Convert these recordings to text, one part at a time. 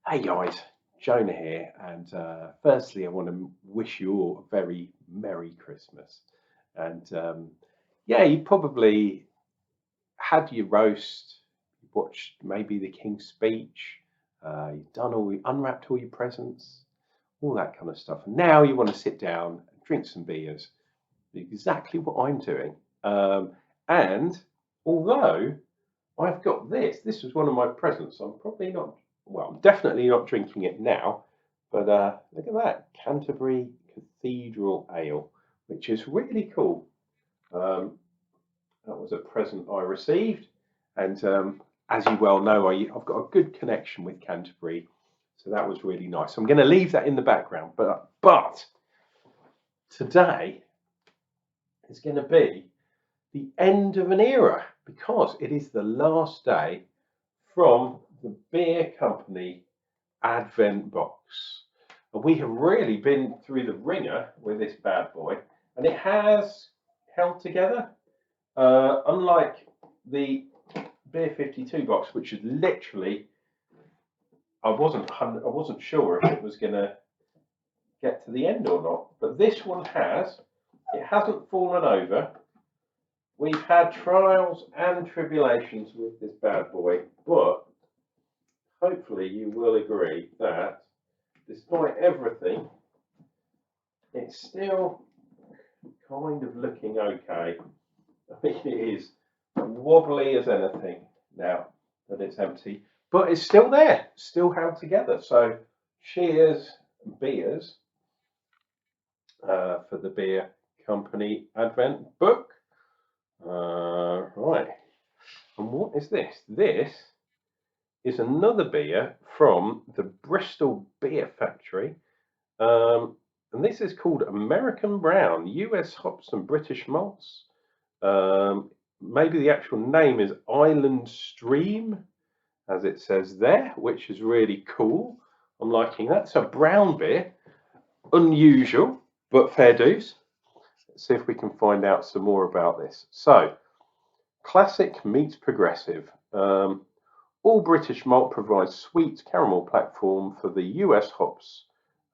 Hey guys, Jonah here, and firstly, I want to wish you all a very Merry Christmas. And yeah, you probably had your roast, watched maybe the King's Speech, you've done unwrapped all your presents, all that kind of stuff. And now you want to sit down and drink some beers, exactly what I'm doing. And although I've got this was one of my presents. I'm probably not, well, I'm definitely not drinking it now, but look at that Canterbury Cathedral Ale, which is really cool. Um, that was a present I received, and as you well know, I've got a good connection with Canterbury, so that was really nice. I'm going to leave that in the background, but today is going to be the end of an era because it is the last day from the Beer Company Advent box. And we have really been through the ringer with this bad boy, and it has held together. Unlike the Beer 52 box, which is literally, I wasn't sure if it was going to get to the end or not, but this one has. It hasn't fallen over. We've had trials and tribulations with this bad boy, but hopefully you will agree that despite everything, it's still kind of looking okay. I think it is wobbly as anything now that it's empty, but it's still there, still held together. So cheers, beers, for the Beer Company Advent book. Right, and what is this? This is another beer from the Bristol Beer Factory. And this is called American Brown, US hops and British malts. Maybe the actual name is Island Stream, as it says there, which is really cool. I'm liking that. So brown beer, unusual, but fair dues. Let's see if we can find out some more about this. So, classic meets progressive. All British malt provides sweet caramel platform for the US hops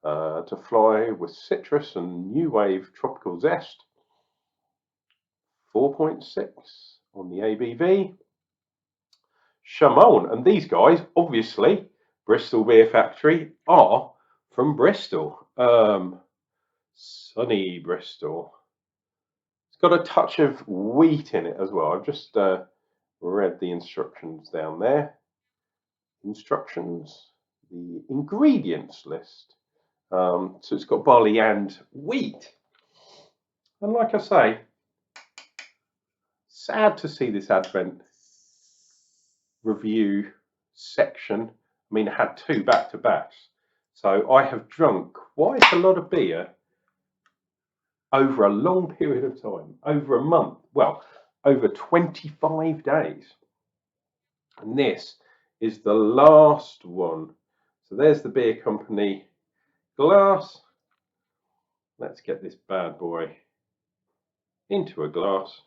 to fly with citrus and new wave tropical zest. 4.6 on the ABV. Chamon, and these guys, obviously, Bristol Beer Factory, are from Bristol. Sunny Bristol. It's got a touch of wheat in it as well. I've just read the instructions down there. Instructions, the ingredients list. So it's got barley and wheat. And like I say, sad to see this Advent review section. I mean, I had two back-to-backs. So I have drunk quite a lot of beer over a long period of time, over a month, well, over 25 days. And this is the last one. So there's the Beer Company glass. Let's get this bad boy into a glass.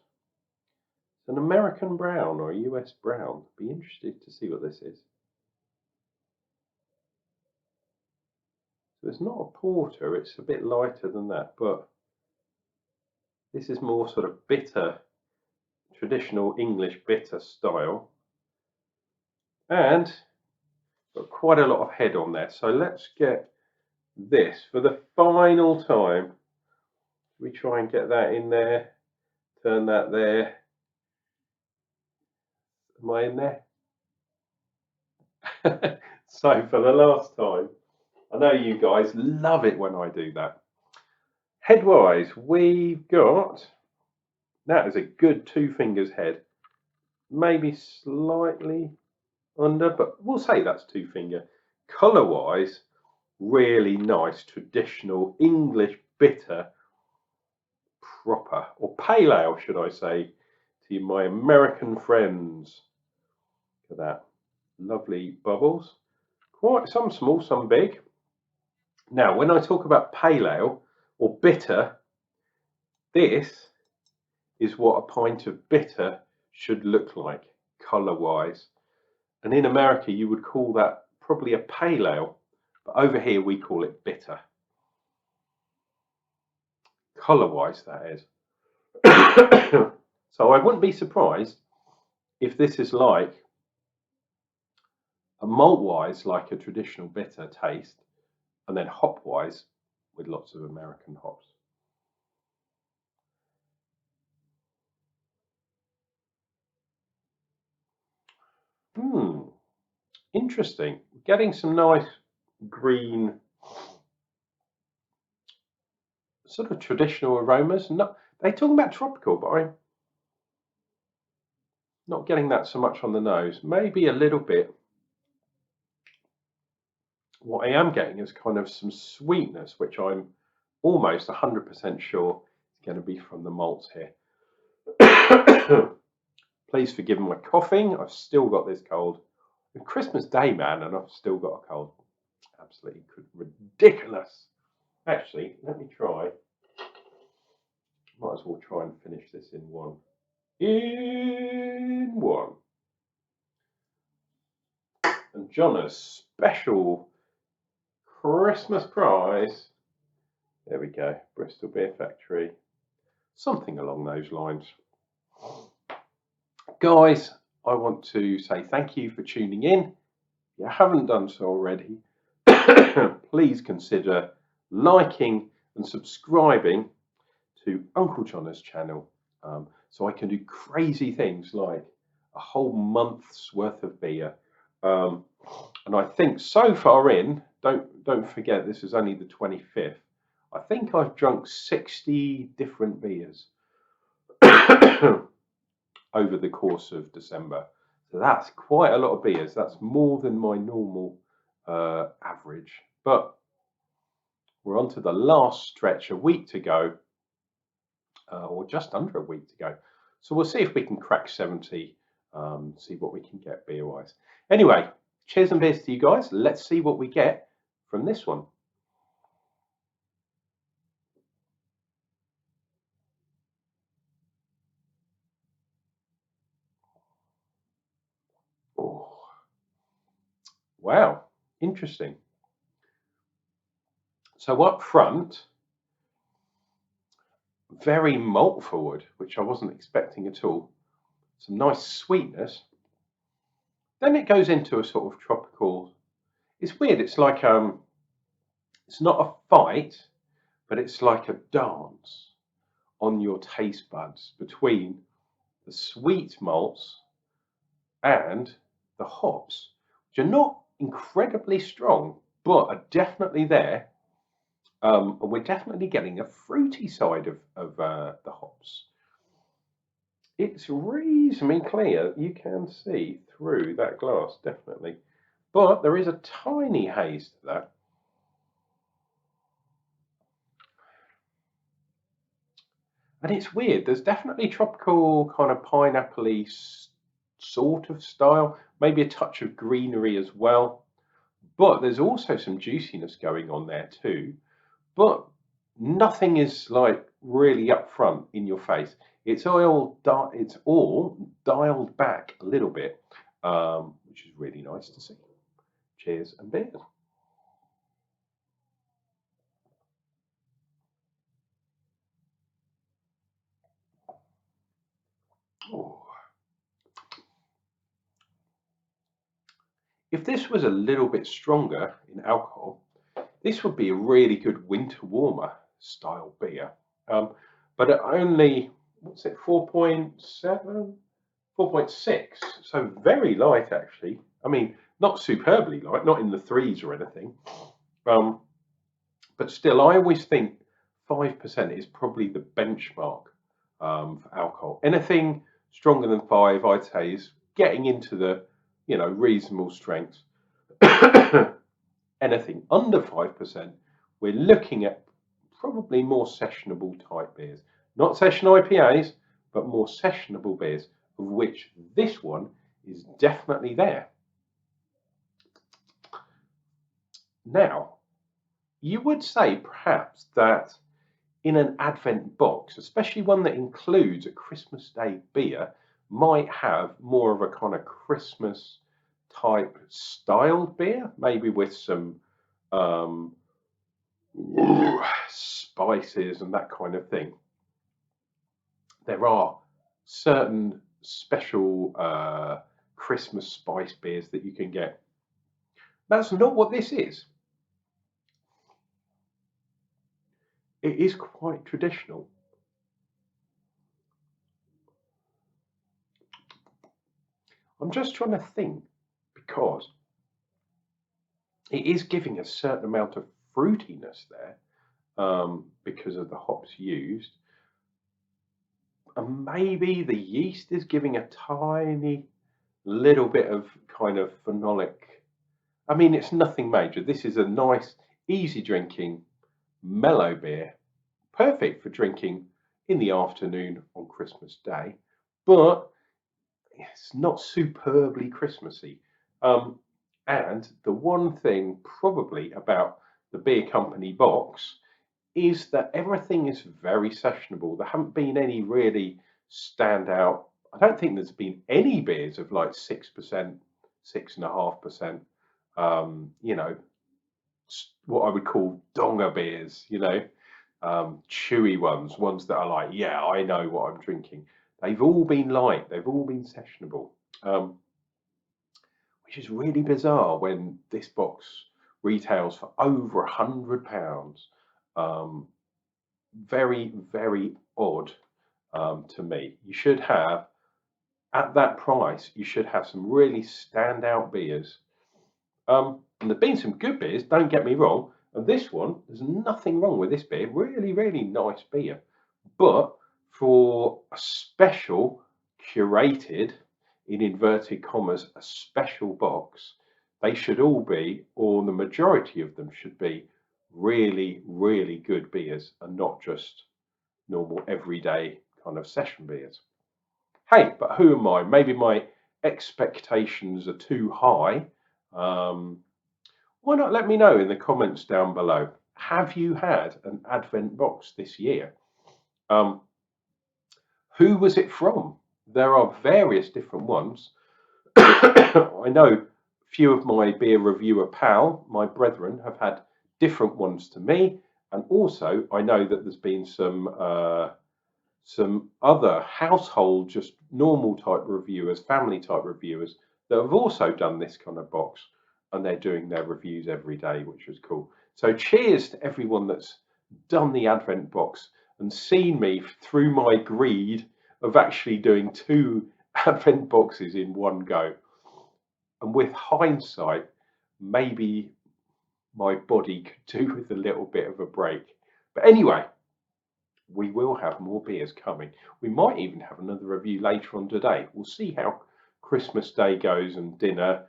It's an American brown or a US brown. Be interested to see what this is. So it's not a porter, it's a bit lighter than that, but this is more sort of bitter, traditional English bitter style. And got quite a lot of head on there. So let's get this for the final time. We try and get that in there, turn that there. Am I in there? So for the last time, I know you guys love it when I do that. Headwise, we've got, that is a good 2 fingers head, maybe slightly under, but we'll say that's 2 finger. Colour wise, really nice traditional English bitter proper, or pale ale should I say, to my American friends. Look at that, lovely bubbles, quite some small, some big. Now when I talk about pale ale or bitter, this is what a pint of bitter should look like colour wise, and in America you would call that probably a pale ale, but over here we call it bitter. Colour-wise, that is. So I wouldn't be surprised if this is like a malt-wise, like a traditional bitter taste, and then hop-wise with lots of American hops. Interesting. Getting some nice green, sort of traditional aromas. Not, they talk about tropical, but I'm not getting that so much on the nose. Maybe a little bit. What I am getting is kind of some sweetness, which I'm almost 100% sure is going to be from the malts here. Please forgive my coughing. I've still got this cold. It's Christmas Day, man, and I've still got a cold. Absolutely ridiculous. Actually, let me try. Might as well try and finish this in one. And Jonna's special Christmas prize. There we go. Bristol Beer Factory. Something along those lines. Guys, I want to say thank you for tuning in. If you haven't done so already, please consider liking and subscribing to Unclejona's channel, so I can do crazy things like a whole month's worth of beer. And I think so far in, don't forget this is only the 25th. I think I've drunk 60 different beers over the course of December. So that's quite a lot of beers. That's more than my normal average. But we're on to the last stretch, a week to go, or just under a week to go. So we'll see if we can crack 70, see what we can get beer-wise. Anyway, cheers and beers to you guys. Let's see what we get from this one. Oh, wow, interesting. So up front, very malt forward, which I wasn't expecting at all. Some nice sweetness. Then it goes into a sort of tropical. It's weird. It's like it's not a fight, but it's like a dance on your taste buds between the sweet malts and the hops, which are not incredibly strong, but are definitely there. And we're definitely getting a fruity side of the hops. It's reasonably clear. You can see through that glass, definitely. But there is a tiny haze to that. And it's weird. There's definitely tropical kind of pineapple-y sort of style. Maybe a touch of greenery as well. But there's also some juiciness going on there too. But nothing is like really up front in your face. It's all dialed back a little bit, which is really nice to see. Cheers and beers. Oh. If this was a little bit stronger in alcohol, this would be a really good winter warmer style beer. But at only, what's it, 4.7? 4.6, so very light actually. I mean, not superbly light, not in the threes or anything. But still, I always think 5% is probably the benchmark for alcohol. Anything stronger than 5, I'd say, is getting into the reasonable strengths. Anything under 5%, we're looking at probably more sessionable type beers. Not session IPAs, but more sessionable beers, of which this one is definitely there. Now, you would say perhaps that in an Advent box, especially one that includes a Christmas Day beer, might have more of a kind of Christmas type styled beer, maybe with some spices and that kind of thing. There are certain special Christmas spice beers that you can get. That's not what this is. It is quite traditional. I'm just trying to think, because it is giving a certain amount of fruitiness there, because of the hops used. And maybe the yeast is giving a tiny little bit of kind of phenolic. I mean, it's nothing major. This is a nice, easy drinking, mellow beer, perfect for drinking in the afternoon on Christmas Day, but it's not superbly Christmassy. And the one thing probably about the BierCompany box is that everything is very sessionable. There haven't been any really standout. I don't think there's been any beers of like 6%, 6.5%. You know, what I would call donger beers. You know, chewy ones that are like, yeah, I know what I'm drinking. They've all been light. They've all been sessionable, which is really bizarre when this box retails for over £100. Very, very odd to me. You should have, at that price, you should have some really standout beers. And there've been some good beers, don't get me wrong. And this one, there's nothing wrong with this beer. Really, really nice beer. But for a special, curated, in inverted commas, a special box, they should all be, or the majority of them should be, really, really good beers and not just normal everyday kind of session beers. Hey, but who am I? Maybe my expectations are too high. Why not let me know in the comments down below? Have you had an Advent box this year? Who was it from? There are various different ones. I know a few of my beer reviewer my brethren, have had different ones to me, and also I know that there's been some other household, just normal type reviewers, family type reviewers that have also done this kind of box, and they're doing their reviews every day, which was cool. So cheers to everyone that's done the Advent box and seen me through my greed of actually doing 2 Advent boxes in one go. And with hindsight, maybe my body could do with a little bit of a break. But anyway, we will have more beers coming. We might even have another review later on today. We'll see how Christmas Day goes and dinner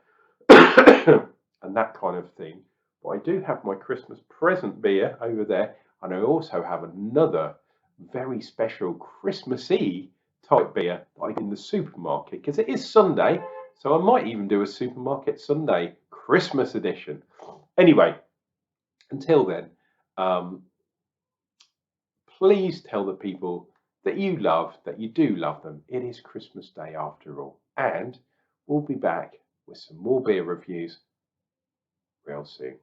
and that kind of thing. But I do have my Christmas present beer over there, and I also have another very special Christmassy type beer like in the supermarket, because it is Sunday, so I might even do a supermarket Sunday Christmas edition. Anyway, until then, please tell the people that you do love them. It is Christmas Day after all, and we'll be back with some more beer reviews real soon.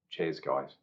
Cheers, guys.